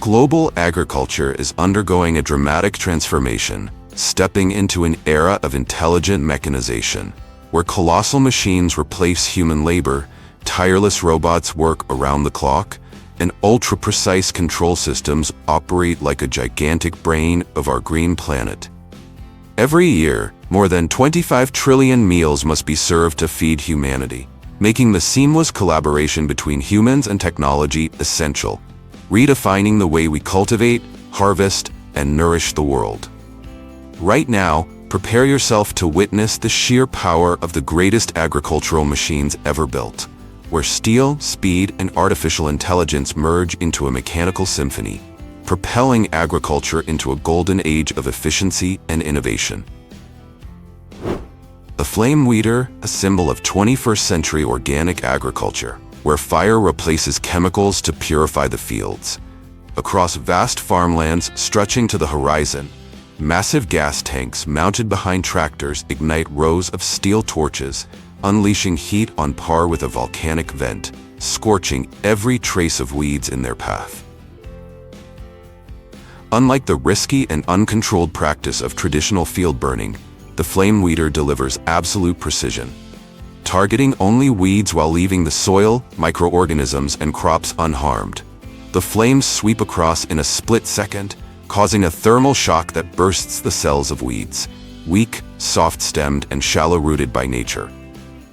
Global agriculture is undergoing a dramatic transformation, stepping into an era of intelligent mechanization, where colossal machines replace human labor, tireless robots work around the clock, and ultra-precise control systems operate like a gigantic brain of our green planet. Every year, more than 25 trillion meals must be served to feed humanity, making the seamless collaboration between humans and technology essential, redefining the way we cultivate, harvest, and nourish the world. Right now, prepare yourself to witness the sheer power of the greatest agricultural machines ever built, where steel, speed, and artificial intelligence merge into a mechanical symphony, propelling agriculture into a golden age of efficiency and innovation. The flame weeder, a symbol of 21st century organic agriculture, where fire replaces chemicals to purify the fields. Across vast farmlands stretching to the horizon, massive gas tanks mounted behind tractors ignite rows of steel torches, unleashing heat on par with a volcanic vent, scorching every trace of weeds in their path. Unlike the risky and uncontrolled practice of traditional field burning, the flame weeder delivers absolute precision, targeting only weeds while leaving the soil, microorganisms, and crops unharmed. The flames sweep across in a split second, causing a thermal shock that bursts the cells of weeds, weak, soft-stemmed, and shallow-rooted by nature.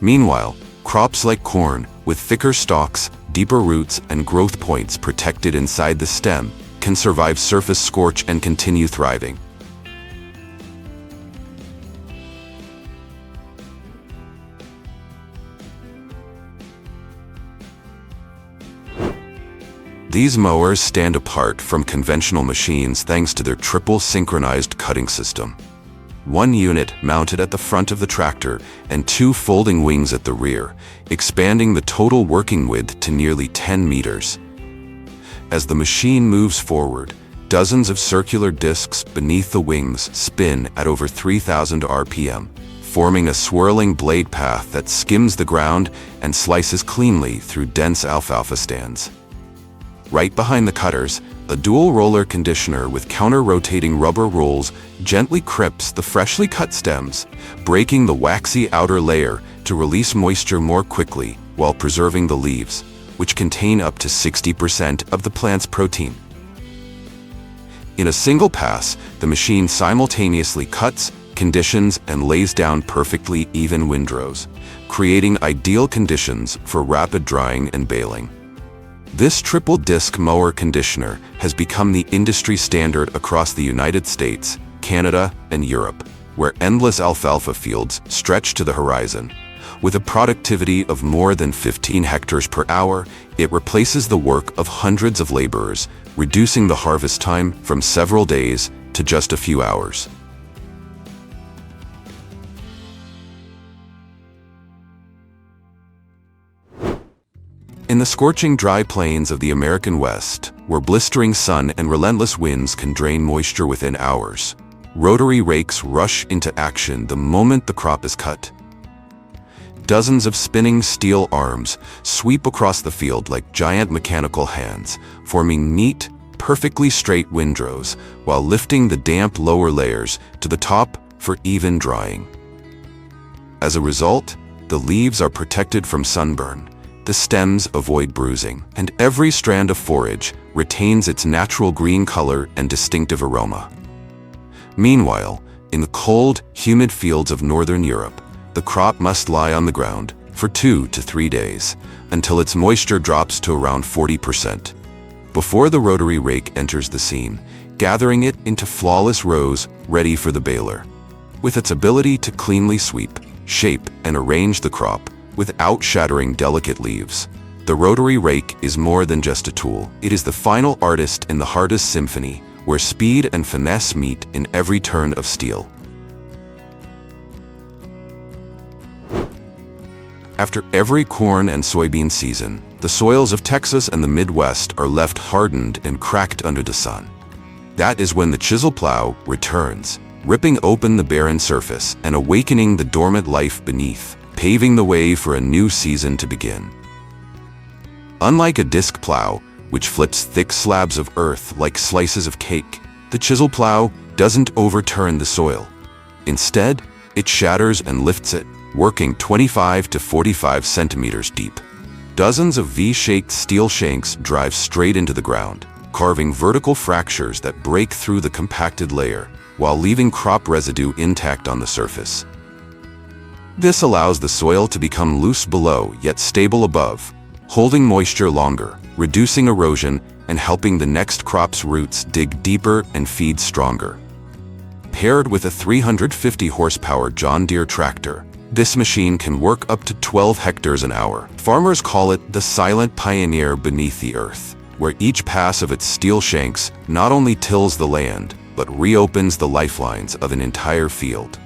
Meanwhile, crops like corn, with thicker stalks, deeper roots, and growth points protected inside the stem, can survive surface scorch and continue thriving. These mowers stand apart from conventional machines thanks to their triple synchronized cutting system. One unit mounted at the front of the tractor and two folding wings at the rear, expanding the total working width to nearly 10 meters. As the machine moves forward, dozens of circular discs beneath the wings spin at over 3,000 RPM, forming a swirling blade path that skims the ground and slices cleanly through dense alfalfa stands. Right behind the cutters, a dual roller conditioner with counter-rotating rubber rolls gently crips the freshly cut stems, breaking the waxy outer layer to release moisture more quickly while preserving the leaves, which contain up to 60% of the plant's protein. In a single pass, the machine simultaneously cuts, conditions, and lays down perfectly even windrows, creating ideal conditions for rapid drying and baling. This triple-disc mower conditioner has become the industry standard across the United States, Canada, and Europe, where endless alfalfa fields stretch to the horizon. With a productivity of more than 15 hectares per hour, it replaces the work of hundreds of laborers, reducing the harvest time from several days to just a few hours. In the scorching dry plains of the American West, where blistering sun and relentless winds can drain moisture within hours, rotary rakes rush into action the moment the crop is cut. Dozens of spinning steel arms sweep across the field like giant mechanical hands, forming neat, perfectly straight windrows while lifting the damp lower layers to the top for even drying. As a result, the leaves are protected from sunburn, the stems avoid bruising, and every strand of forage retains its natural green color and distinctive aroma. Meanwhile, in the cold, humid fields of northern Europe, the crop must lie on the ground for 2 to 3 days until its moisture drops to around 40%, before the rotary rake enters the scene, gathering it into flawless rows ready for the baler. With its ability to cleanly sweep, shape, and arrange the crop without shattering delicate leaves, the rotary rake is more than just a tool. It is the final artist in the hardest symphony, where speed and finesse meet in every turn of steel. After every corn and soybean season, the soils of Texas and the Midwest are left hardened and cracked under the sun. That is when the chisel plow returns, ripping open the barren surface and awakening the dormant life beneath, paving the way for a new season to begin. Unlike a disc plow, which flips thick slabs of earth like slices of cake. The chisel plow doesn't overturn the soil. Instead, it shatters and lifts it, working 25 to 45 centimeters deep. Dozens of V-shaped steel shanks drive straight into the ground, carving vertical fractures that break through the compacted layer, while leaving crop residue intact on the surface. This allows the soil to become loose below yet stable above, holding moisture longer, reducing erosion, and helping the next crop's roots dig deeper and feed stronger. Paired with a 350 horsepower John Deere tractor, this machine can work up to 12 hectares an hour. Farmers call it the silent pioneer beneath the earth, where each pass of its steel shanks not only tills the land, but reopens the lifelines of an entire field.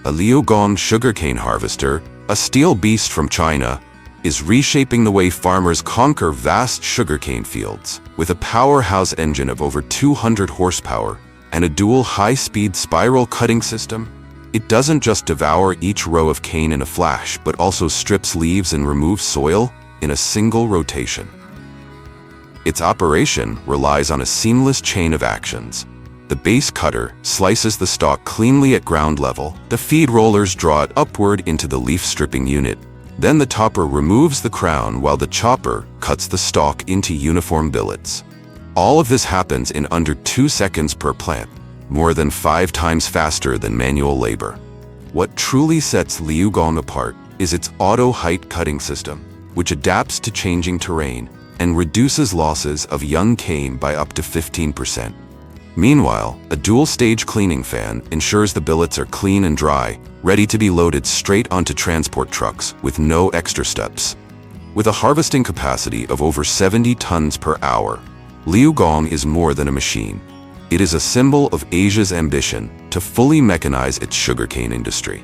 A Liuguang sugarcane harvester, a steel beast from China, is reshaping the way farmers conquer vast sugarcane fields. With a powerhouse engine of over 200 horsepower and a dual high-speed spiral cutting system, it doesn't just devour each row of cane in a flash, but also strips leaves and removes soil in a single rotation. Its operation relies on a seamless chain of actions. The base cutter slices the stalk cleanly at ground level. The feed rollers draw it upward into the leaf stripping unit. Then the topper removes the crown while the chopper cuts the stalk into uniform billets. All of this happens in under 2 seconds per plant, more than 5 times faster than manual labor. What truly sets Liuguang apart is its auto height cutting system, which adapts to changing terrain and reduces losses of young cane by up to 15%. Meanwhile, a dual-stage cleaning fan ensures the billets are clean and dry, ready to be loaded straight onto transport trucks with no extra steps. With a harvesting capacity of over 70 tons per hour, Liuguang is more than a machine. It is a symbol of Asia's ambition to fully mechanize its sugarcane industry.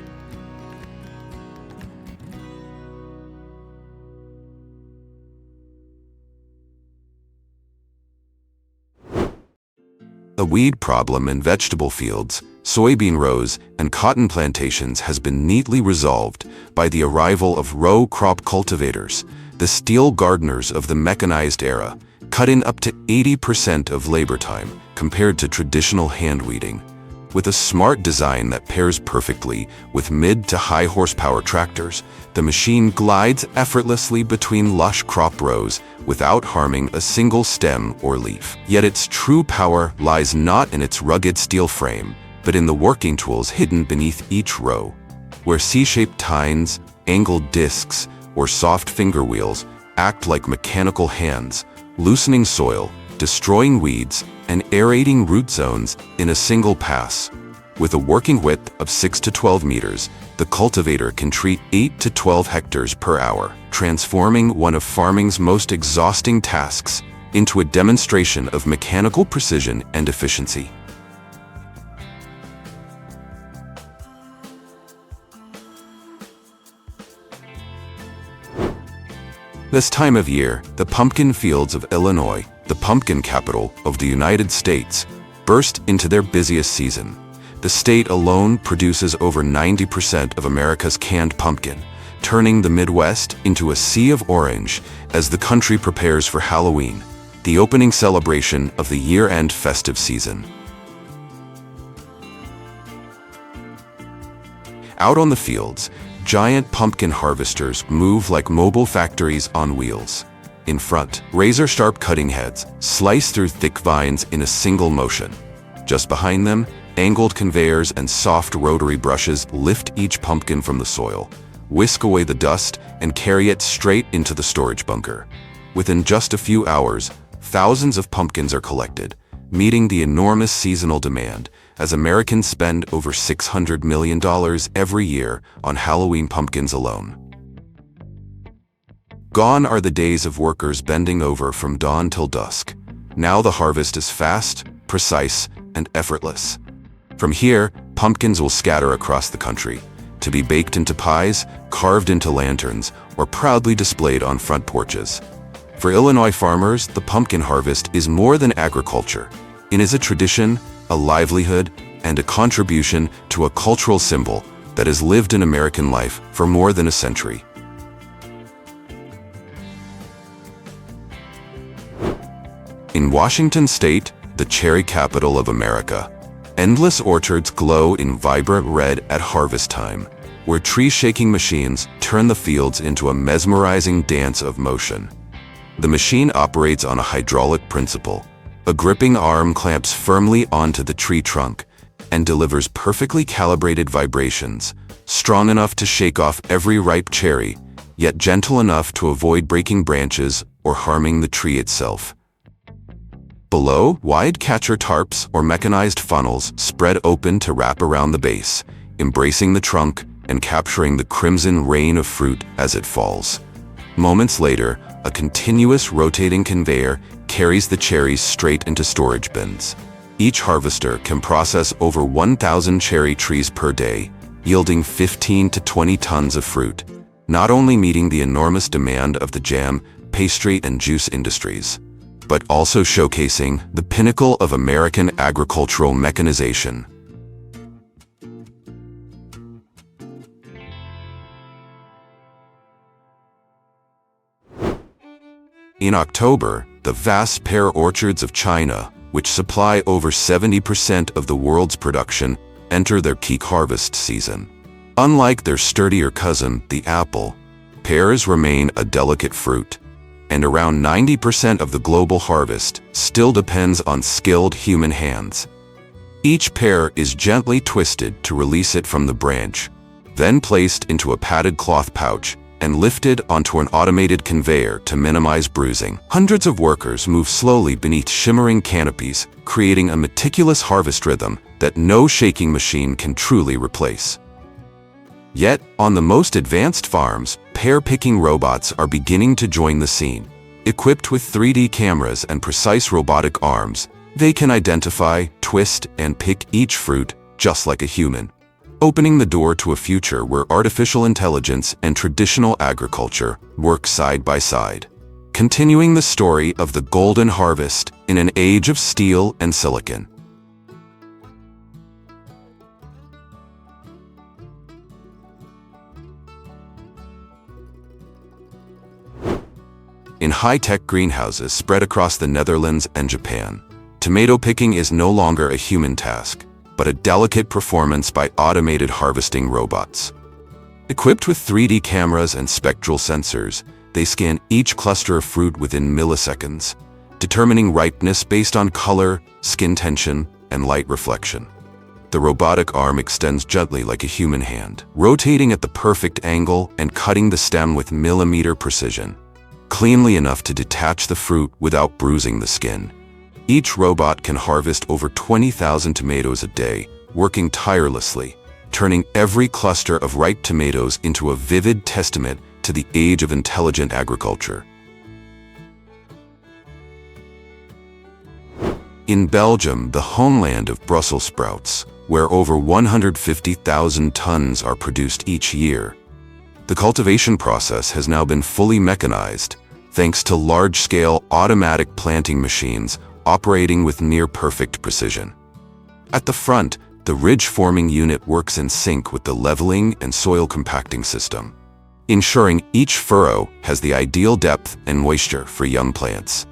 The weed problem in vegetable fields, soybean rows, and cotton plantations has been neatly resolved by the arrival of row crop cultivators, the steel gardeners of the mechanized era, cut in up to 80% of labor time compared to traditional hand weeding. With a smart design that pairs perfectly with mid to high horsepower tractors, the machine glides effortlessly between lush crop rows without harming a single stem or leaf. Yet its true power lies not in its rugged steel frame, but in the working tools hidden beneath each row, where C-shaped tines, angled discs, or soft finger wheels act like mechanical hands, loosening soil, destroying weeds, and aerating root zones in a single pass. With a working width of 6 to 12 meters, the cultivator can treat 8 to 12 hectares per hour, transforming one of farming's most exhausting tasks into a demonstration of mechanical precision and efficiency. This time of year, the pumpkin fields of Illinois, the pumpkin capital of the United States, burst into their busiest season. The state alone produces over 90% of America's canned pumpkin, turning the Midwest into a sea of orange as the country prepares for Halloween, the opening celebration of the year-end festive season. Out on the fields, giant pumpkin harvesters move like mobile factories on wheels. In front, razor-sharp cutting heads slice through thick vines in a single motion. Just behind them, angled conveyors and soft rotary brushes lift each pumpkin from the soil, whisk away the dust, and carry it straight into the storage bunker. Within just a few hours, thousands of pumpkins are collected, meeting the enormous seasonal demand, as Americans spend over $600 million every year on Halloween pumpkins alone. Gone are the days of workers bending over from dawn till dusk. Now the harvest is fast, precise, and effortless. From here, pumpkins will scatter across the country, to be baked into pies, carved into lanterns, or proudly displayed on front porches. For Illinois farmers, the pumpkin harvest is more than agriculture. It is a tradition, a livelihood, and a contribution to a cultural symbol that has lived in American life for more than a century. In Washington State, the cherry capital of America, endless orchards glow in vibrant red at harvest time, where tree-shaking machines turn the fields into a mesmerizing dance of motion. The machine operates on a hydraulic principle. A gripping arm clamps firmly onto the tree trunk and delivers perfectly calibrated vibrations, strong enough to shake off every ripe cherry, yet gentle enough to avoid breaking branches or harming the tree itself. Below, wide catcher tarps or mechanized funnels spread open to wrap around the base, embracing the trunk and capturing the crimson rain of fruit as it falls. Moments later, a continuous rotating conveyor carries the cherries straight into storage bins. Each harvester can process over 1,000 cherry trees per day, yielding 15 to 20 tons of fruit, not only meeting the enormous demand of the jam, pastry, and juice industries, but also showcasing the pinnacle of American agricultural mechanization. In October, the vast pear orchards of China, which supply over 70% of the world's production, enter their peak harvest season. Unlike their sturdier cousin, the apple, pears remain a delicate fruit, and around 90% of the global harvest still depends on skilled human hands. Each pear is gently twisted to release it from the branch, then placed into a padded cloth pouch and lifted onto an automated conveyor to minimize bruising. Hundreds of workers move slowly beneath shimmering canopies, creating a meticulous harvest rhythm that no shaking machine can truly replace. Yet, on the most advanced farms, pear-picking robots are beginning to join the scene. Equipped with 3D cameras and precise robotic arms, they can identify, twist, and pick each fruit just like a human, opening the door to a future where artificial intelligence and traditional agriculture work side by side, continuing the story of the golden harvest in an age of steel and silicon. In high-tech greenhouses spread across the Netherlands and Japan, tomato picking is no longer a human task, but a delicate performance by automated harvesting robots. Equipped with 3D cameras and spectral sensors, they scan each cluster of fruit within milliseconds, determining ripeness based on color, skin tension, and light reflection. The robotic arm extends gently like a human hand, rotating at the perfect angle and cutting the stem with millimeter precision, cleanly enough to detach the fruit without bruising the skin. Each robot can harvest over 20,000 tomatoes a day, working tirelessly, turning every cluster of ripe tomatoes into a vivid testament to the age of intelligent agriculture. In Belgium, the homeland of Brussels sprouts, where over 150,000 tons are produced each year, the cultivation process has now been fully mechanized, thanks to large-scale automatic planting machines operating with near-perfect precision. At the front, the ridge-forming unit works in sync with the leveling and soil compacting system, ensuring each furrow has the ideal depth and moisture for young plants.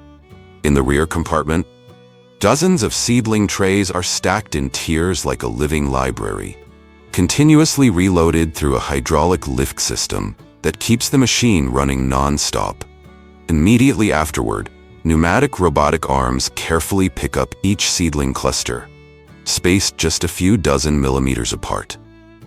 In the rear compartment, dozens of seedling trays are stacked in tiers like a living library, continuously reloaded through a hydraulic lift system that keeps the machine running non-stop. Immediately afterward, pneumatic robotic arms carefully pick up each seedling cluster, spaced just a few dozen millimeters apart,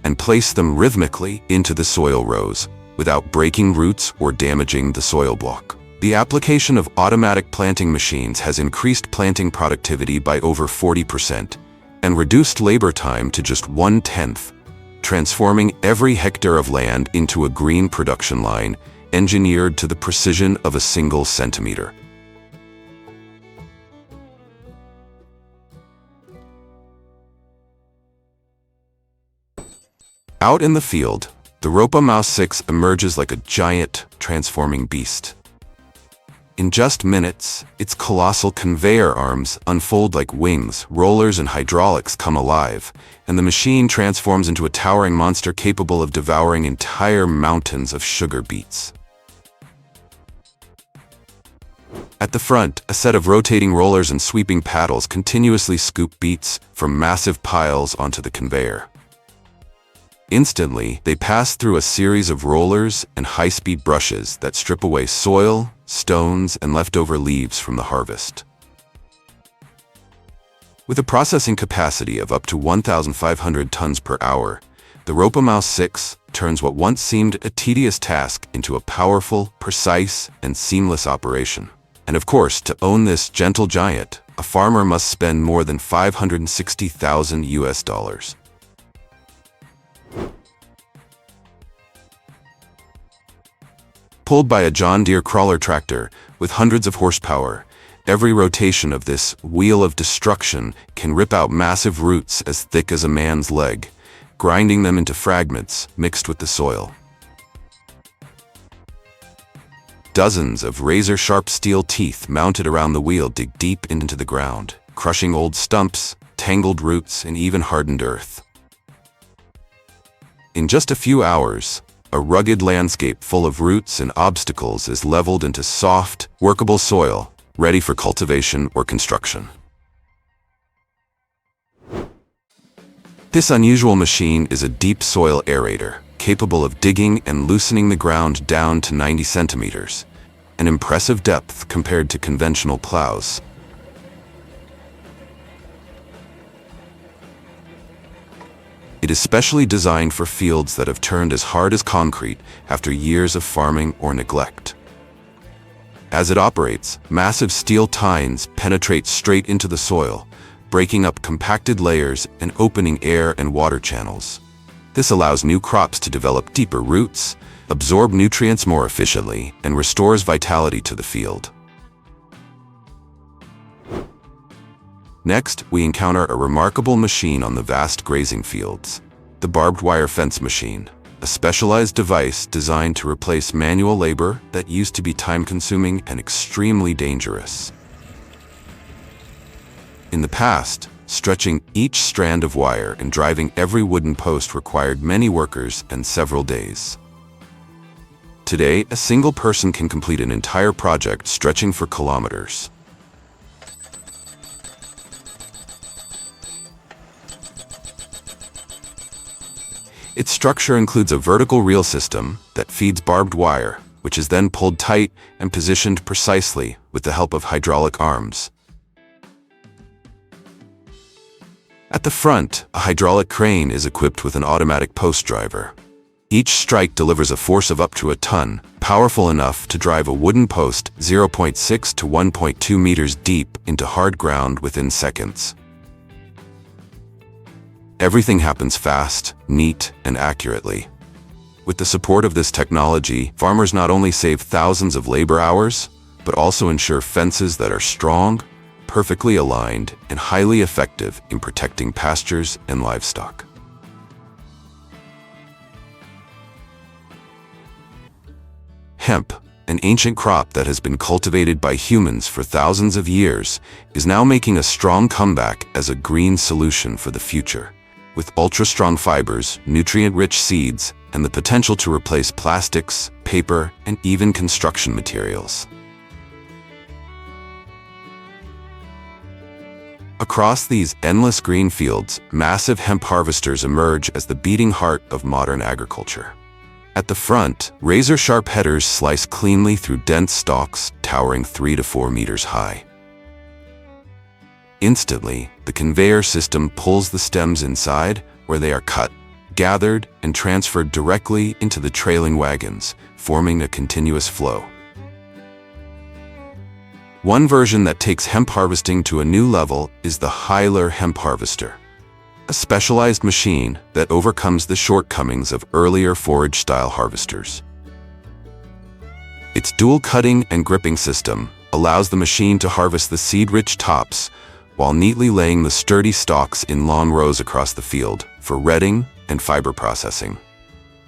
and place them rhythmically into the soil rows without breaking roots or damaging the soil block. The application of automatic planting machines has increased planting productivity by over 40% and reduced labor time to just 1/10, transforming every hectare of land into a green production line engineered to the precision of a single centimeter. Out in the field, the Ropa Mouse 6 emerges like a giant, transforming beast. In just minutes, its colossal conveyor arms unfold like wings, rollers and hydraulics come alive, and the machine transforms into a towering monster capable of devouring entire mountains of sugar beets. At the front, a set of rotating rollers and sweeping paddles continuously scoop beets from massive piles onto the conveyor. Instantly, they pass through a series of rollers and high-speed brushes that strip away soil, stones, and leftover leaves from the harvest. With a processing capacity of up to 1,500 tons per hour, the RopaMouse 6 turns what once seemed a tedious task into a powerful, precise, and seamless operation. And of course, to own this gentle giant, a farmer must spend more than $560,000. Pulled by a John Deere crawler tractor with hundreds of horsepower, every rotation of this wheel of destruction can rip out massive roots as thick as a man's leg, grinding them into fragments mixed with the soil. Dozens of razor-sharp steel teeth mounted around the wheel dig deep into the ground, crushing old stumps, tangled roots, and even hardened earth. In just a few hours, a rugged landscape full of roots and obstacles is leveled into soft, workable soil, ready for cultivation or construction. This unusual machine is a deep soil aerator, capable of digging and loosening the ground down to 90 centimeters, an impressive depth compared to conventional plows. It is specially designed for fields that have turned as hard as concrete after years of farming or neglect. As it operates, massive steel tines penetrate straight into the soil, breaking up compacted layers and opening air and water channels. This allows new crops to develop deeper roots, absorb nutrients more efficiently, and restores vitality to the field. Next, we encounter a remarkable machine on the vast grazing fields, the barbed wire fence machine, a specialized device designed to replace manual labor that used to be time-consuming and extremely dangerous. In the past, stretching each strand of wire and driving every wooden post required many workers and several days. Today, a single person can complete an entire project stretching for kilometers. Its structure includes a vertical reel system that feeds barbed wire, which is then pulled tight and positioned precisely with the help of hydraulic arms. At the front, a hydraulic crane is equipped with an automatic post driver. Each strike delivers a force of up to a ton, powerful enough to drive a wooden post 0.6 to 1.2 meters deep into hard ground within seconds. Everything happens fast, neat, and accurately. With the support of this technology, farmers not only save thousands of labor hours, but also ensure fences that are strong, perfectly aligned, and highly effective in protecting pastures and livestock. Hemp, an ancient crop that has been cultivated by humans for thousands of years, is now making a strong comeback as a green solution for the future. With ultra-strong fibers, nutrient-rich seeds, and the potential to replace plastics, paper, and even construction materials. Across these endless green fields, massive hemp harvesters emerge as the beating heart of modern agriculture. At the front, razor-sharp headers slice cleanly through dense stalks towering 3 to 4 meters high. Instantly, the conveyor system pulls the stems inside, where they are cut, gathered, and transferred directly into the trailing wagons, forming a continuous flow. One version that takes hemp harvesting to a new level is the Hyler hemp harvester, a specialized machine that overcomes the shortcomings of earlier forage-style harvesters. Its dual cutting and gripping system allows the machine to harvest the seed-rich tops while neatly laying the sturdy stalks in long rows across the field for redding and fiber processing.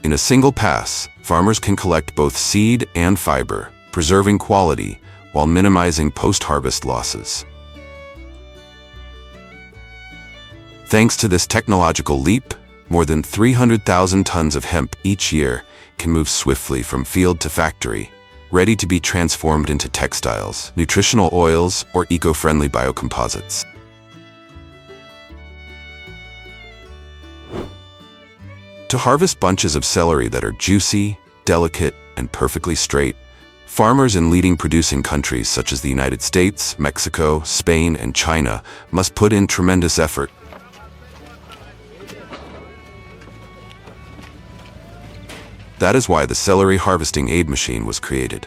In a single pass, farmers can collect both seed and fiber, preserving quality while minimizing post-harvest losses. Thanks to this technological leap, more than 300,000 tons of hemp each year can move swiftly from field to factory, ready to be transformed into textiles, nutritional oils, or eco-friendly biocomposites. To harvest bunches of celery that are juicy, delicate, and perfectly straight, farmers in leading producing countries such as the United States, Mexico, Spain, and China must put in tremendous effort. That is why the celery harvesting aid machine was created.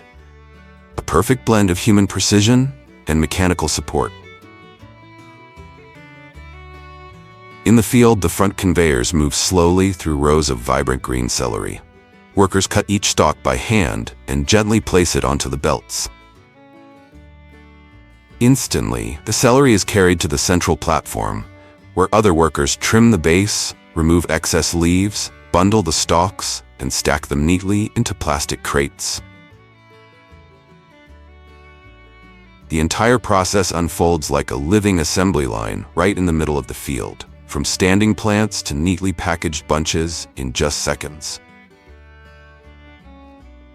A perfect blend of human precision and mechanical support. In the field, the front conveyors move slowly through rows of vibrant green celery. Workers cut each stalk by hand and gently place it onto the belts. Instantly, the celery is carried to the central platform, where other workers trim the base, remove excess leaves, bundle the stalks, and stack them neatly into plastic crates. The entire process unfolds like a living assembly line right in the middle of the field, from standing plants to neatly packaged bunches in just seconds.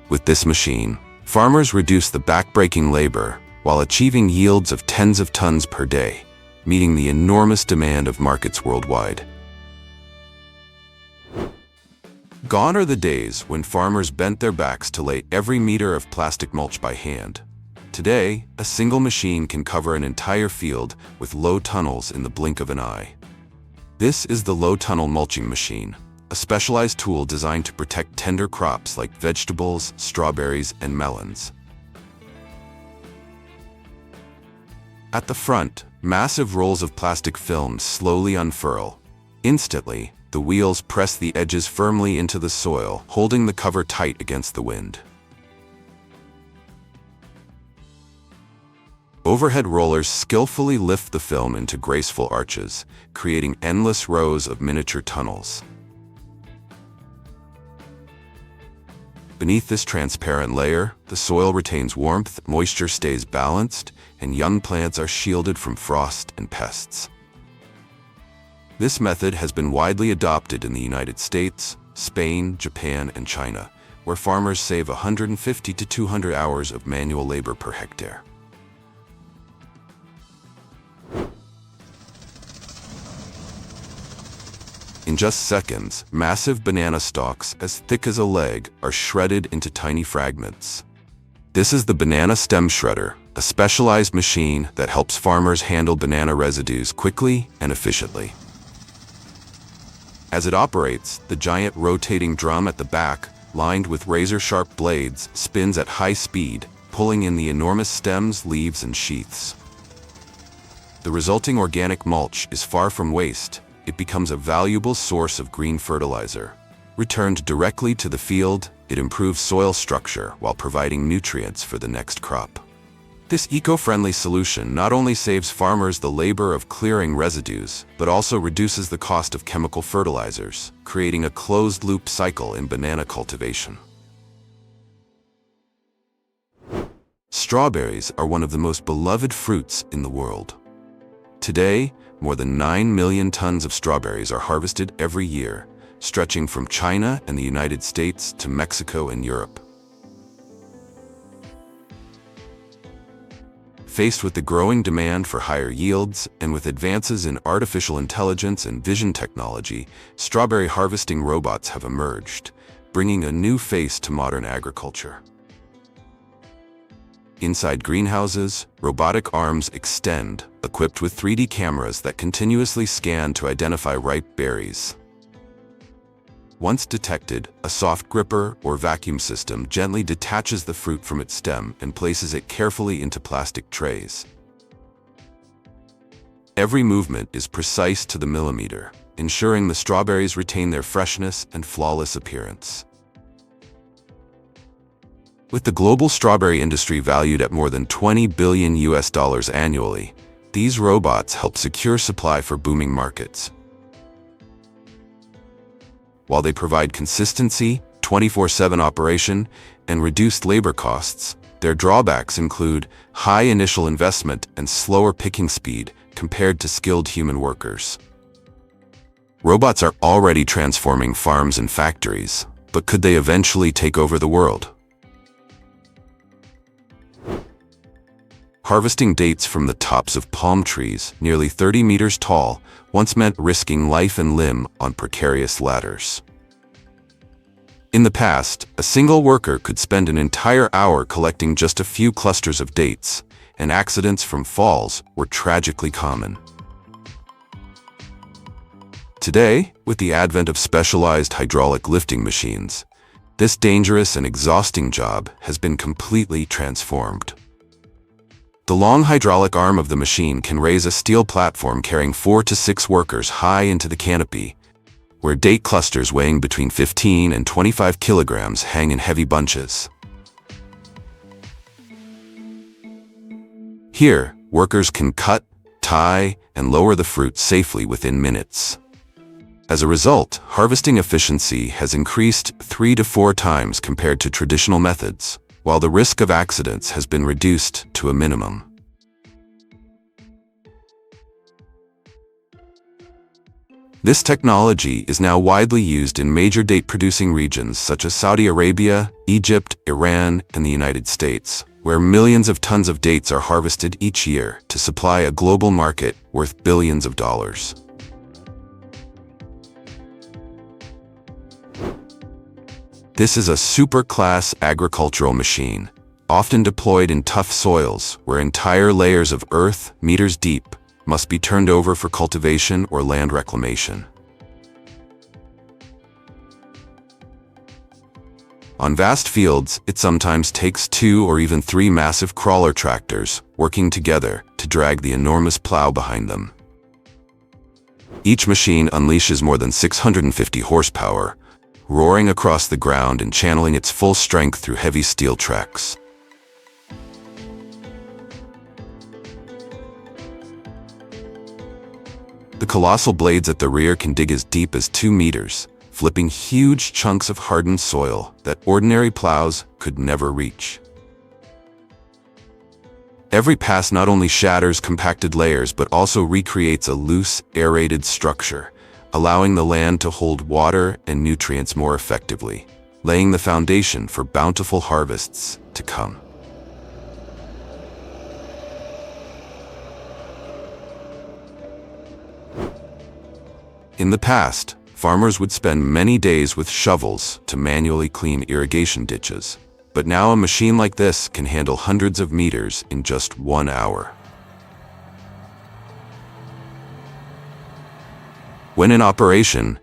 With this machine, farmers reduce the back-breaking labor while achieving yields of tens of tons per day, meeting the enormous demand of markets worldwide. Gone are the days when farmers bent their backs to lay every meter of plastic mulch by hand. Today, a single machine can cover an entire field with low tunnels in the blink of an eye. This is the low tunnel mulching machine, a specialized tool designed to protect tender crops like vegetables, strawberries, and melons. At the front, massive rolls of plastic film slowly unfurl. Instantly, the wheels press the edges firmly into the soil, holding the cover tight against the wind. Overhead rollers skillfully lift the film into graceful arches, creating endless rows of miniature tunnels. Beneath this transparent layer, the soil retains warmth, moisture stays balanced, and young plants are shielded from frost and pests. This method has been widely adopted in the United States, Spain, Japan, and China, where farmers save 150 to 200 hours of manual labor per hectare. In just seconds, massive banana stalks as thick as a leg are shredded into tiny fragments. This is the banana stem shredder, a specialized machine that helps farmers handle banana residues quickly and efficiently. As it operates, the giant rotating drum at the back, lined with razor-sharp blades, spins at high speed, pulling in the enormous stems, leaves, and sheaths. The resulting organic mulch is far from waste. It becomes a valuable source of green fertilizer. Returned directly to the field, it improves soil structure while providing nutrients for the next crop. This eco-friendly solution not only saves farmers the labor of clearing residues, but also reduces the cost of chemical fertilizers, creating a closed-loop cycle in banana cultivation. Strawberries are one of the most beloved fruits in the world. Today, more than 9 million tons of strawberries are harvested every year, stretching from China and the United States to Mexico and Europe. Faced with the growing demand for higher yields and with advances in artificial intelligence and vision technology, strawberry harvesting robots have emerged, bringing a new face to modern agriculture. Inside greenhouses, robotic arms extend, equipped with 3D cameras that continuously scan to identify ripe berries. Once detected, a soft gripper or vacuum system gently detaches the fruit from its stem and places it carefully into plastic trays. Every movement is precise to the millimeter, ensuring the strawberries retain their freshness and flawless appearance. With the global strawberry industry valued at more than $20 billion annually, these robots help secure supply for booming markets. While they provide consistency, 24/7 operation, and reduced labor costs, their drawbacks include high initial investment and slower picking speed compared to skilled human workers. Robots are already transforming farms and factories, but could they eventually take over the world? Harvesting dates from the tops of palm trees, nearly 30 meters tall, once meant risking life and limb on precarious ladders. In the past, a single worker could spend an entire hour collecting just a few clusters of dates, and accidents from falls were tragically common. Today, with the advent of specialized hydraulic lifting machines, this dangerous and exhausting job has been completely transformed. The long hydraulic arm of the machine can raise a steel platform carrying 4 to 6 workers high into the canopy, where date clusters weighing between 15 and 25 kilograms hang in heavy bunches. Here, workers can cut, tie, and lower the fruit safely within minutes. As a result, harvesting efficiency has increased 3 to 4 times compared to traditional methods, while the risk of accidents has been reduced to a minimum. This technology is now widely used in major date-producing regions such as Saudi Arabia, Egypt, Iran, and the United States, where millions of tons of dates are harvested each year to supply a global market worth billions of dollars. This is a super-class agricultural machine, often deployed in tough soils where entire layers of earth, meters deep, must be turned over for cultivation or land reclamation. On vast fields, it sometimes takes 2 or even 3 massive crawler tractors working together to drag the enormous plow behind them. Each machine unleashes more than 650 horsepower, roaring across the ground and channeling its full strength through heavy steel tracks. The colossal blades at the rear can dig as deep as 2 meters, flipping huge chunks of hardened soil that ordinary plows could never reach. Every pass not only shatters compacted layers but also recreates a loose, aerated structure, allowing the land to hold water and nutrients more effectively, laying the foundation for bountiful harvests to come. In the past, farmers would spend many days with shovels to manually clean irrigation ditches, but now a machine like this can handle hundreds of meters in just 1 hour. When in operation,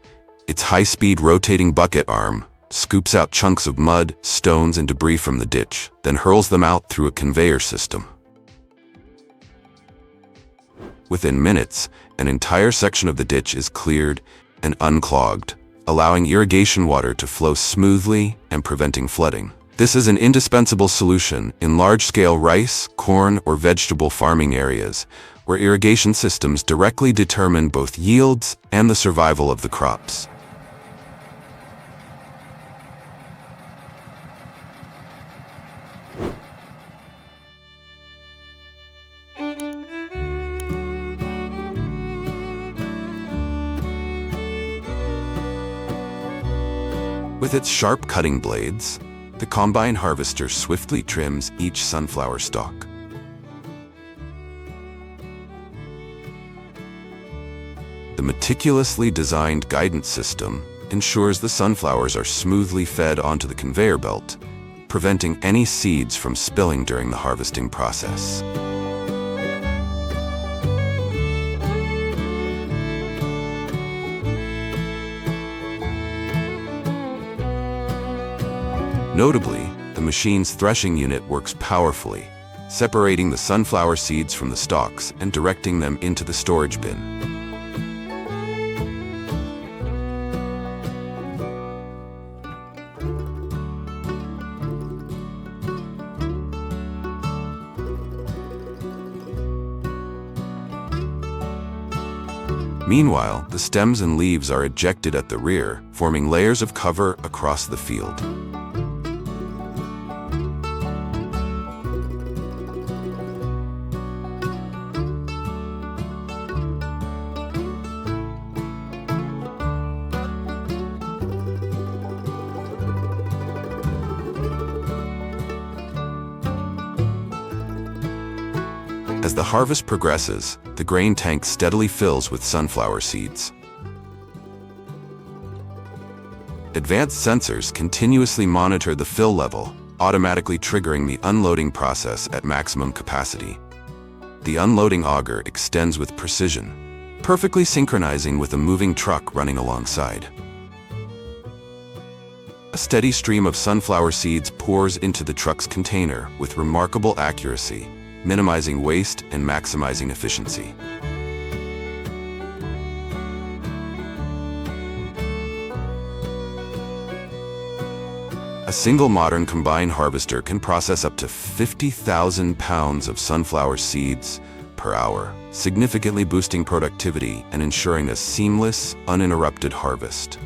its high-speed rotating bucket arm scoops out chunks of mud, stones, and debris from the ditch, then hurls them out through a conveyor system. Within minutes, an entire section of the ditch is cleared and unclogged, allowing irrigation water to flow smoothly and preventing flooding. This is an indispensable solution in large-scale rice, corn, or vegetable farming areas, where irrigation systems directly determine both yields and the survival of the crops. With its sharp cutting blades, the combine harvester swiftly trims each sunflower stalk. The meticulously designed guidance system ensures the sunflowers are smoothly fed onto the conveyor belt, preventing any seeds from spilling during the harvesting process. Notably, the machine's threshing unit works powerfully, separating the sunflower seeds from the stalks and directing them into the storage bin. Meanwhile, the stems and leaves are ejected at the rear, forming layers of cover across the field. As the harvest progresses, the grain tank steadily fills with sunflower seeds. Advanced sensors continuously monitor the fill level, automatically triggering the unloading process at maximum capacity. The unloading auger extends with precision, perfectly synchronizing with a moving truck running alongside. A steady stream of sunflower seeds pours into the truck's container with remarkable accuracy, minimizing waste and maximizing efficiency. A single modern combine harvester can process up to 50,000 pounds of sunflower seeds per hour, significantly boosting productivity and ensuring a seamless, uninterrupted harvest.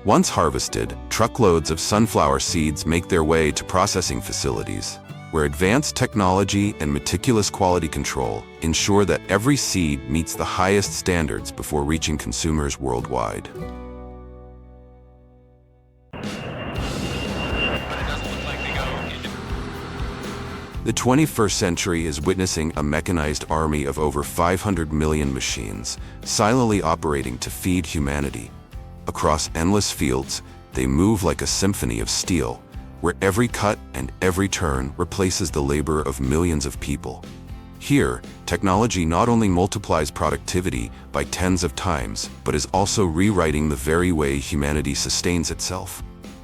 Once harvested, truckloads of sunflower seeds make their way to processing facilities, where advanced technology and meticulous quality control ensure that every seed meets the highest standards before reaching consumers worldwide. The 21st century is witnessing a mechanized army of over 500 million machines, silently operating to feed humanity. Across endless fields, they move like a symphony of steel, where every cut and every turn replaces the labor of millions of people. Here, technology not only multiplies productivity by tens of times, but is also rewriting the very way humanity sustains itself.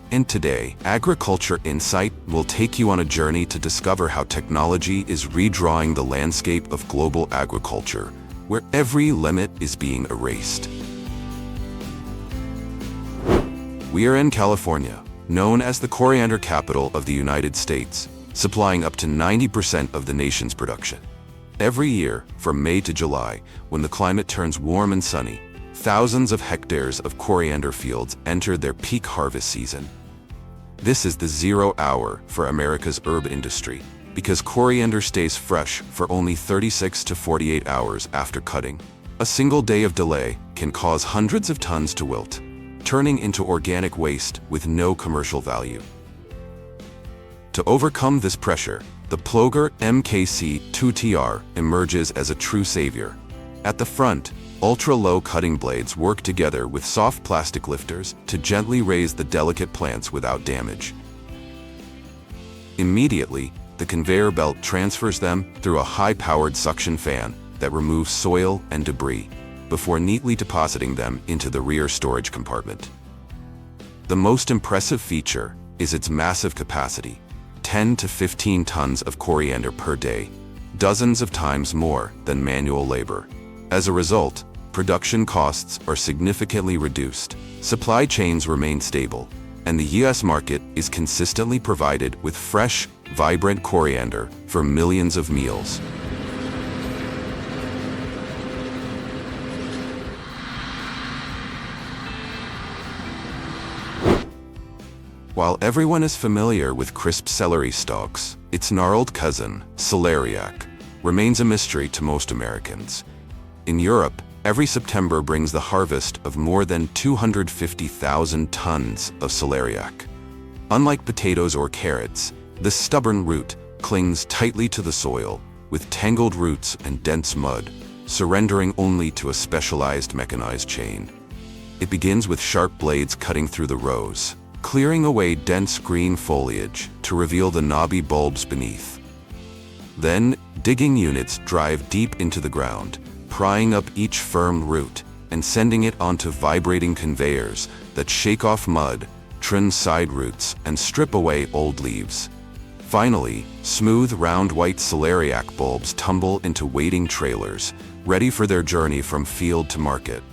And today, Agriculture Insight will take you on a journey to discover how technology is redrawing the landscape of global agriculture, where every limit is being erased. We are in California, known as the coriander capital of the United States, supplying up to 90% of the nation's production. Every year, from May to July, when the climate turns warm and sunny, thousands of hectares of coriander fields enter their peak harvest season. This is the 0 hour for America's herb industry, because coriander stays fresh for only 36 to 48 hours after cutting. A single day of delay can cause hundreds of tons to wilt, turning into organic waste with no commercial value. To overcome this pressure, the Plow MKC-2TR emerges as a true savior. At the front, ultra-low cutting blades work together with soft plastic lifters to gently raise the delicate plants without damage. Immediately, the conveyor belt transfers them through a high-powered suction fan that removes soil and debris, before neatly depositing them into the rear storage compartment. The most impressive feature is its massive capacity, 10 to 15 tons of coriander per day, dozens of times more than manual labor. As a result, production costs are significantly reduced, supply chains remain stable, and the U.S. market is consistently provided with fresh, vibrant coriander for millions of meals. While everyone is familiar with crisp celery stalks, its gnarled cousin, celeriac, remains a mystery to most Americans. In Europe, every September brings the harvest of more than 250,000 tons of celeriac. Unlike potatoes or carrots, this stubborn root clings tightly to the soil, with tangled roots and dense mud, surrendering only to a specialized mechanized chain. It begins with sharp blades cutting through the rows, clearing away dense green foliage to reveal the knobby bulbs beneath. Then, digging units drive deep into the ground, prying up each firm root and sending it onto vibrating conveyors that shake off mud, trim side roots, and strip away old leaves. Finally, smooth, round white celeriac bulbs tumble into waiting trailers, ready for their journey from field to market.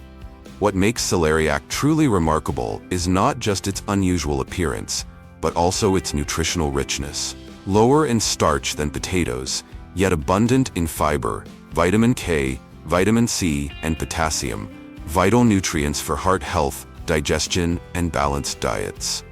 What makes celeriac truly remarkable is not just its unusual appearance, but also its nutritional richness. Lower in starch than potatoes, yet abundant in fiber, vitamin K, vitamin C, and potassium, vital nutrients for heart health, digestion, and balanced diets.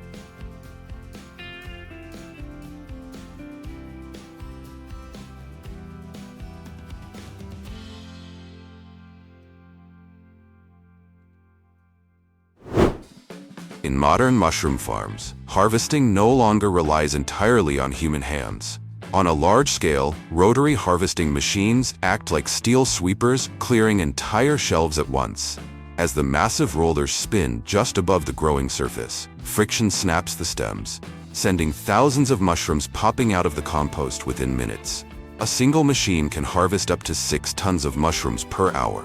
In modern mushroom farms, Harvesting no longer relies entirely on human hands. On a large scale, rotary harvesting machines act like steel sweepers, clearing entire shelves at once. As the massive rollers spin just above the growing surface, friction snaps the stems, sending thousands of mushrooms popping out of the compost within minutes. A single machine can harvest up to 6 tons of mushrooms per hour,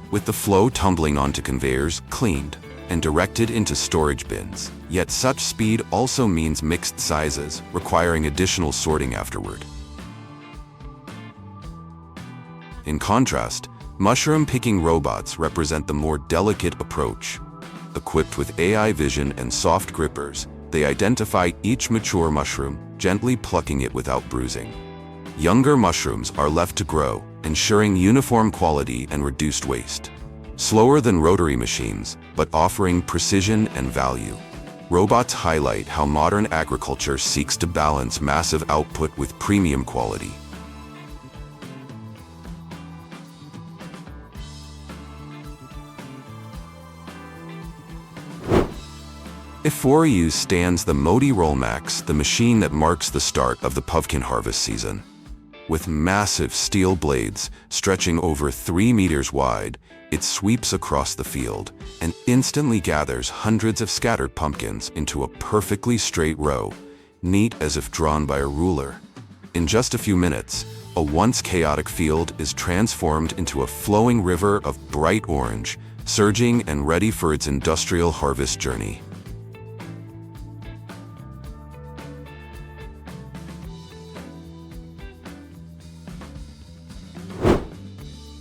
with the flow tumbling onto conveyors, cleaned, and directed into storage bins. Yet such speed also means mixed sizes, requiring additional sorting afterward. In contrast, mushroom picking robots represent the more delicate approach. Equipped with AI vision and soft grippers, they identify each mature mushroom, gently plucking it without bruising. Younger mushrooms are left to grow, ensuring uniform quality and reduced waste. Slower than rotary machines, but offering precision and value. Robots highlight how modern agriculture seeks to balance massive output with premium quality. Before you stands the Modi Rollmax, the machine that marks the start of the pumpkin harvest season. With massive steel blades stretching over 3 meters wide, it sweeps across the field and instantly gathers hundreds of scattered pumpkins into a perfectly straight row, neat as if drawn by a ruler. In just a few minutes, a once chaotic field is transformed into a flowing river of bright orange, surging and ready for its industrial harvest journey.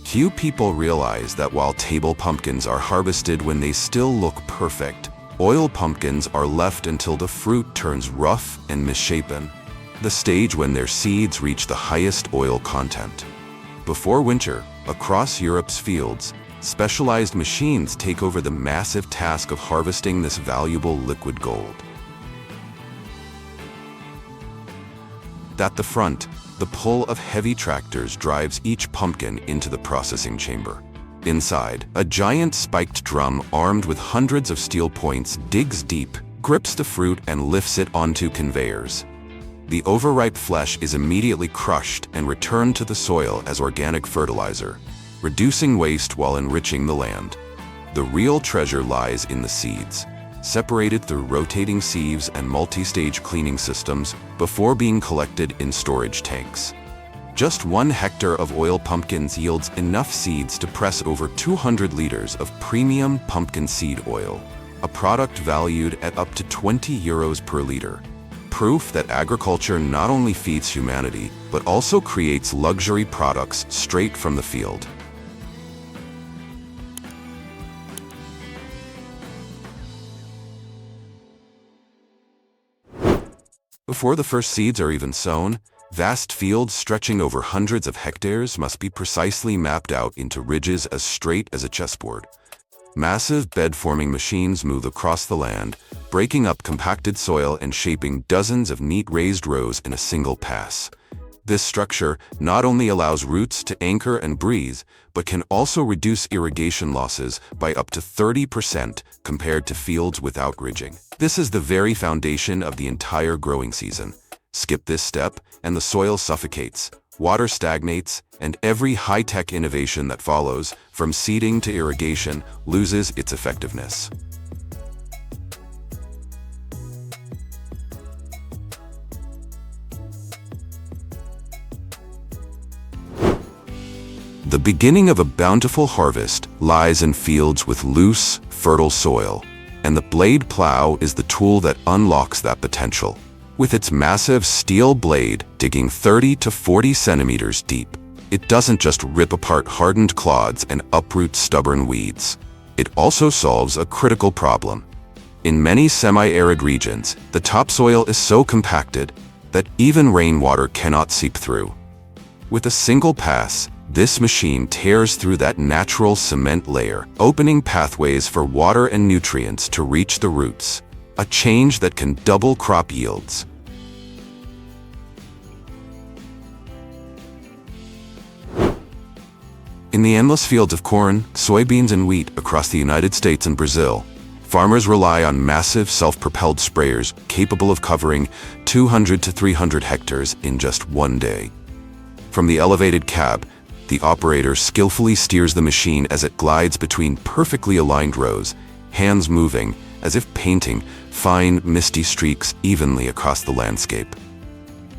Few people realize that while table pumpkins are harvested when they still look perfect, oil pumpkins are left until the fruit turns rough and misshapen, the stage when their seeds reach the highest oil content. Before winter, across Europe's fields, specialized machines take over the massive task of harvesting this valuable liquid gold. At the front, the pull of heavy tractors drives each pumpkin into the processing chamber. Inside, a giant spiked drum armed with hundreds of steel points digs deep, grips the fruit, and lifts it onto conveyors. The overripe flesh is immediately crushed and returned to the soil as organic fertilizer, reducing waste while enriching the land. The real treasure lies in the seeds, separated through rotating sieves and multi-stage cleaning systems before being collected in storage tanks. Just 1 hectare of oil pumpkins yields enough seeds to press over 200 liters of premium pumpkin seed oil, a product valued at up to €20 per liter. Proof that agriculture not only feeds humanity, but also creates luxury products straight from the field. Before the first seeds are even sown, vast fields stretching over hundreds of hectares must be precisely mapped out into ridges as straight as a chessboard. Massive bed-forming machines move across the land, breaking up compacted soil and shaping dozens of neat raised rows in a single pass. This structure not only allows roots to anchor and breathe, but can also reduce irrigation losses by up to 30% compared to fields without ridging. This is the very foundation of the entire growing season. Skip this step, and the soil suffocates, water stagnates, and every high-tech innovation that follows, from seeding to irrigation, loses its effectiveness. The beginning of a bountiful harvest lies in fields with loose, fertile soil, and the blade plow is the tool that unlocks that potential. With its massive steel blade digging 30 to 40 centimeters deep, it doesn't just rip apart hardened clods and uproot stubborn weeds. It also solves a critical problem. In many semi-arid regions, the topsoil is so compacted that even rainwater cannot seep through. With a single pass, this machine tears through that natural cement layer, opening pathways for water and nutrients to reach the roots, a change that can double crop yields. In the endless fields of corn, soybeans, and wheat across the United States and Brazil, Farmers rely on massive self-propelled sprayers capable of covering 200 to 300 hectares in just one day. From the elevated cab, the operator skillfully steers the machine as it glides between perfectly aligned rows, hands moving as if painting fine, misty streaks evenly across the landscape.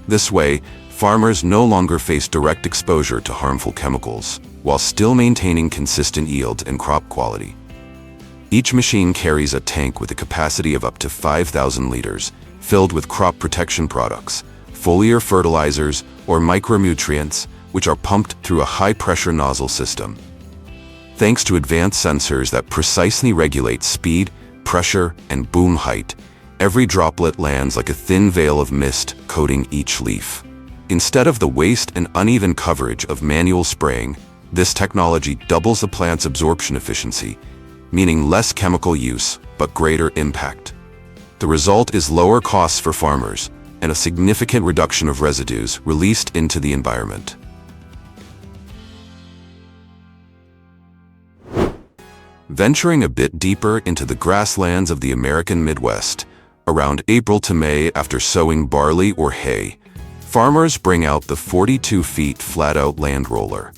This way, farmers no longer face direct exposure to harmful chemicals, while still maintaining consistent yield and crop quality. Each machine carries a tank with a capacity of up to 5,000 liters, filled with crop protection products, foliar fertilizers, or micronutrients, which are pumped through a high-pressure nozzle system. Thanks to advanced sensors that precisely regulate speed, pressure, and boom height, every droplet lands like a thin veil of mist coating each leaf. Instead of the waste and uneven coverage of manual spraying, this technology doubles the plant's absorption efficiency, meaning less chemical use but greater impact. The result is lower costs for farmers and a significant reduction of residues released into the environment. Venturing a bit deeper into the grasslands of the American Midwest, around April to May after sowing barley or hay, farmers bring out the 42-feet flat-out land roller.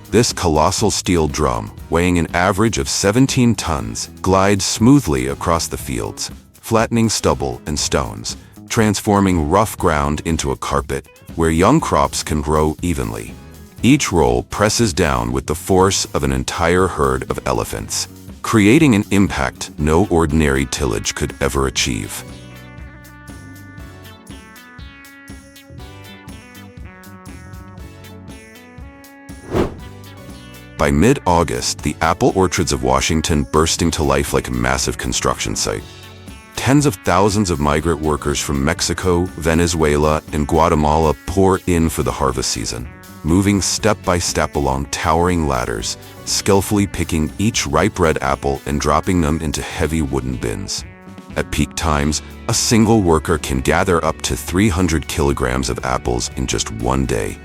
This colossal steel drum, weighing an average of 17 tons, glides smoothly across the fields, flattening stubble and stones, transforming rough ground into a carpet where young crops can grow evenly. Each roll presses down with the force of an entire herd of elephants, creating an impact no ordinary tillage could ever achieve. By mid-August, the apple orchards of Washington bursting to life like a massive construction site. Tens of thousands of migrant workers from Mexico, Venezuela, and Guatemala pour in for the harvest season, moving step by step along towering ladders, skillfully picking each ripe red apple and dropping them into heavy wooden bins. At peak times, a single worker can gather up to 300 kilograms of apples in just one day,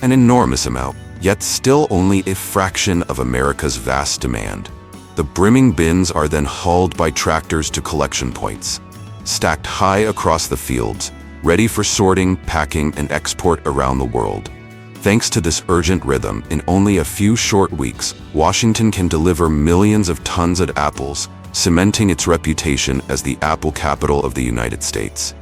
an enormous amount, yet still only a fraction of America's vast demand. The brimming bins are then hauled by tractors to collection points, stacked high across the fields, ready for sorting, packing, and export around the world. Thanks to this urgent rhythm, in only a few short weeks, Washington can deliver millions of tons of apples, cementing its reputation as the apple capital of the United States.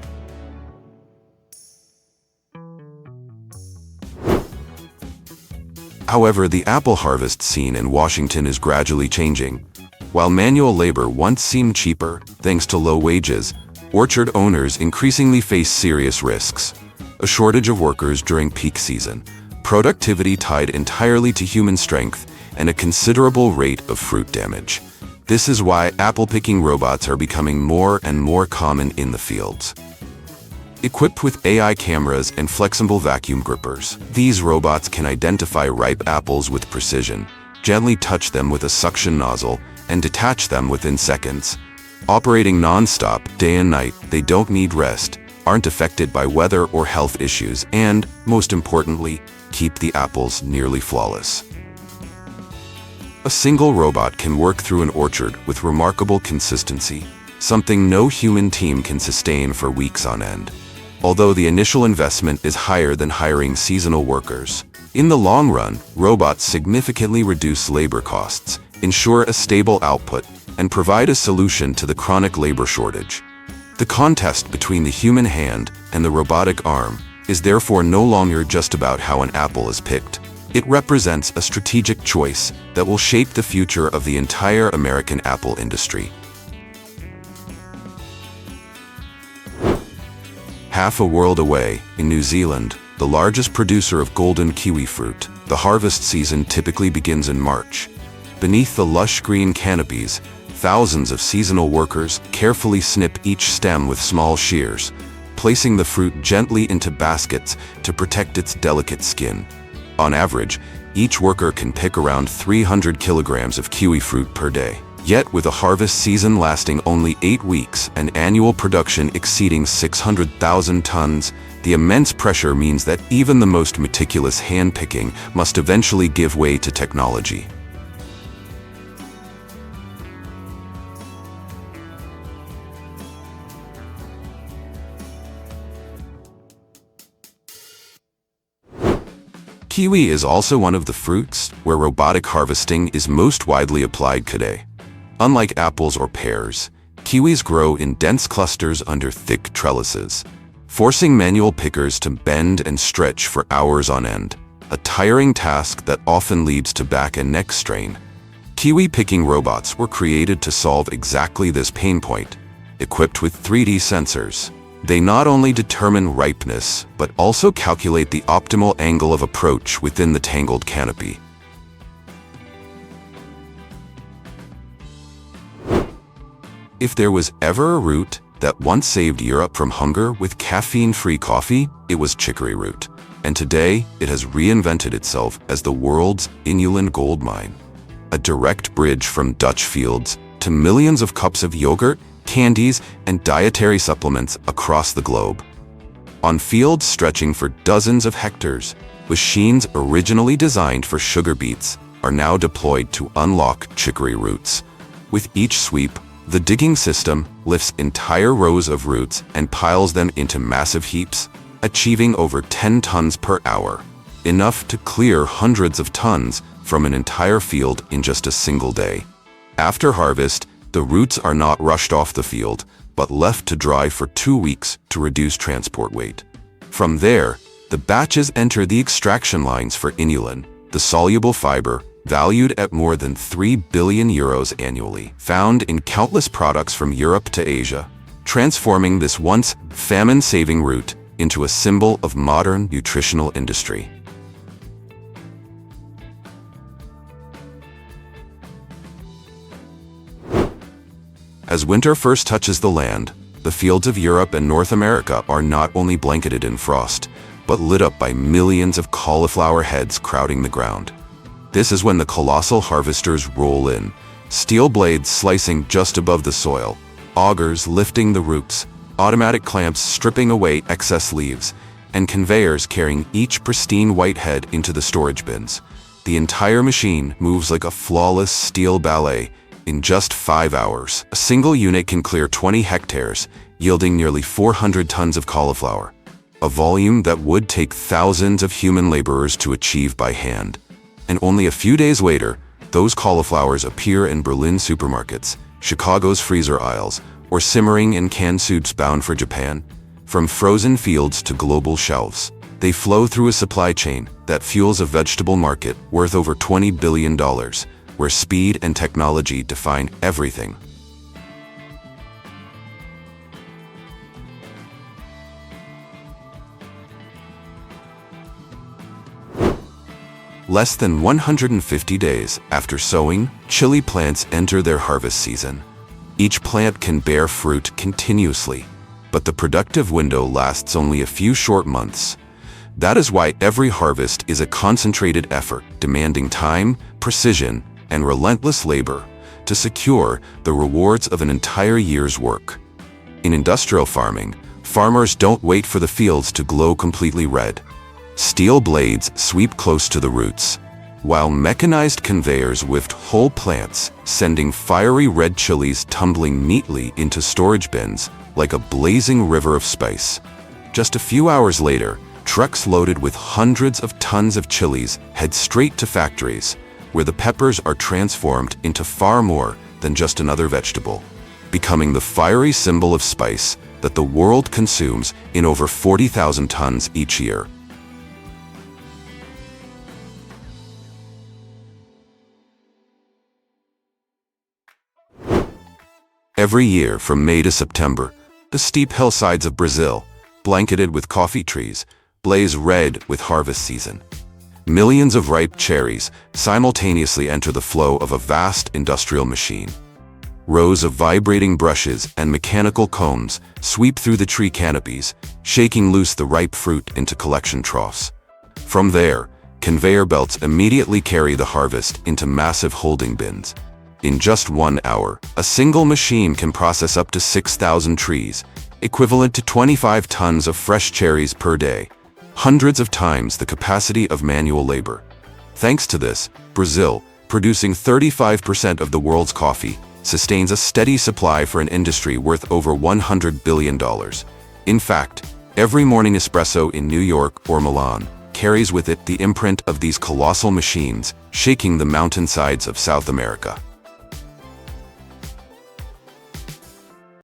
However, the apple harvest scene in Washington is gradually changing. While manual labor once seemed cheaper, thanks to low wages, orchard owners increasingly face serious risks. A shortage of workers during peak season, productivity tied entirely to human strength, and a considerable rate of fruit damage. This is why apple-picking robots are becoming more and more common in the fields. Equipped with AI cameras and flexible vacuum grippers, these robots can identify ripe apples with precision, gently touch them with a suction nozzle, and detach them within seconds. Operating non-stop, day and night, they don't need rest, aren't affected by weather or health issues, and, most importantly, keep the apples nearly flawless. A single robot can work through an orchard with remarkable consistency, something no human team can sustain for weeks on end. Although the initial investment is higher than hiring seasonal workers, in the long run, robots significantly reduce labor costs, ensure a stable output, and provide a solution to the chronic labor shortage. The contest between the human hand and the robotic arm is therefore no longer just about how an apple is picked. It represents a strategic choice that will shape the future of the entire American apple industry. Half a world away, in New Zealand, the largest producer of golden kiwi fruit, the harvest season typically begins in March. Beneath the lush green canopies, thousands of seasonal workers carefully snip each stem with small shears, placing the fruit gently into baskets to protect its delicate skin. On average, each worker can pick around 300 kilograms of kiwi fruit per day. Yet, with a harvest season lasting only 8 weeks and annual production exceeding 600,000 tons, the immense pressure means that even the most meticulous hand-picking must eventually give way to technology. Kiwi is also one of the fruits where robotic harvesting is most widely applied today. Unlike apples or pears, kiwis grow in dense clusters under thick trellises, forcing manual pickers to bend and stretch for hours on end, a tiring task that often leads to back and neck strain. Kiwi picking robots were created to solve exactly this pain point. Equipped with 3D sensors, they not only determine ripeness, but also calculate the optimal angle of approach within the tangled canopy. If there was ever a root that once saved Europe from hunger with caffeine-free coffee, it was chicory root. And today, it has reinvented itself as the world's inulin gold mine. A direct bridge from Dutch fields to millions of cups of yogurt, candies, and dietary supplements across the globe. On fields stretching for dozens of hectares, machines originally designed for sugar beets are now deployed to unlock chicory roots. With each sweep, the digging system lifts entire rows of roots and piles them into massive heaps, achieving over 10 tons per hour, enough to clear hundreds of tons from an entire field in just a single day. After harvest, the roots are not rushed off the field, but left to dry for 2 weeks to reduce transport weight. From there, the batches enter the extraction lines for inulin, the soluble fiber valued at more than 3 billion euros annually, found in countless products from Europe to Asia, transforming this once famine-saving root into a symbol of modern nutritional industry. As winter first touches the land, the fields of Europe and North America are not only blanketed in frost, but lit up by millions of cauliflower heads crowding the ground. This is when the colossal harvesters roll in, steel blades slicing just above the soil, augers lifting the roots, automatic clamps stripping away excess leaves, and conveyors carrying each pristine white head into the storage bins. The entire machine moves like a flawless steel ballet in just 5 hours. A single unit can clear 20 hectares, yielding nearly 400 tons of cauliflower, a volume that would take thousands of human laborers to achieve by hand. And only a few days later, those cauliflowers appear in Berlin supermarkets, Chicago's freezer aisles, or simmering in canned soups bound for Japan. From frozen fields to global shelves, they flow through a supply chain that fuels a vegetable market worth over $20 billion, where speed and technology define everything. Less than 150 days after sowing, chili plants enter their harvest season. Each plant can bear fruit continuously, but the productive window lasts only a few short months. That is why every harvest is a concentrated effort, demanding time, precision, and relentless labor to secure the rewards of an entire year's work. In industrial farming, farmers don't wait for the fields to glow completely red. Steel blades sweep close to the roots, while mechanized conveyors lift whole plants, sending fiery red chilies tumbling neatly into storage bins like a blazing river of spice. Just a few hours later, trucks loaded with hundreds of tons of chilies head straight to factories, where the peppers are transformed into far more than just another vegetable, becoming the fiery symbol of spice that the world consumes in over 40,000 tons each year. Every year from May to September, the steep hillsides of Brazil, blanketed with coffee trees, blaze red with harvest season. Millions of ripe cherries simultaneously enter the flow of a vast industrial machine. Rows of vibrating brushes and mechanical combs sweep through the tree canopies, shaking loose the ripe fruit into collection troughs. From there, conveyor belts immediately carry the harvest into massive holding bins. In just 1 hour, a single machine can process up to 6,000 trees, equivalent to 25 tons of fresh cherries per day, hundreds of times the capacity of manual labor. Thanks to this, Brazil, producing 35% of the world's coffee, sustains a steady supply for an industry worth over $100 billion. In fact, every morning espresso in New York or Milan carries with it the imprint of these colossal machines, shaking the mountainsides of South America.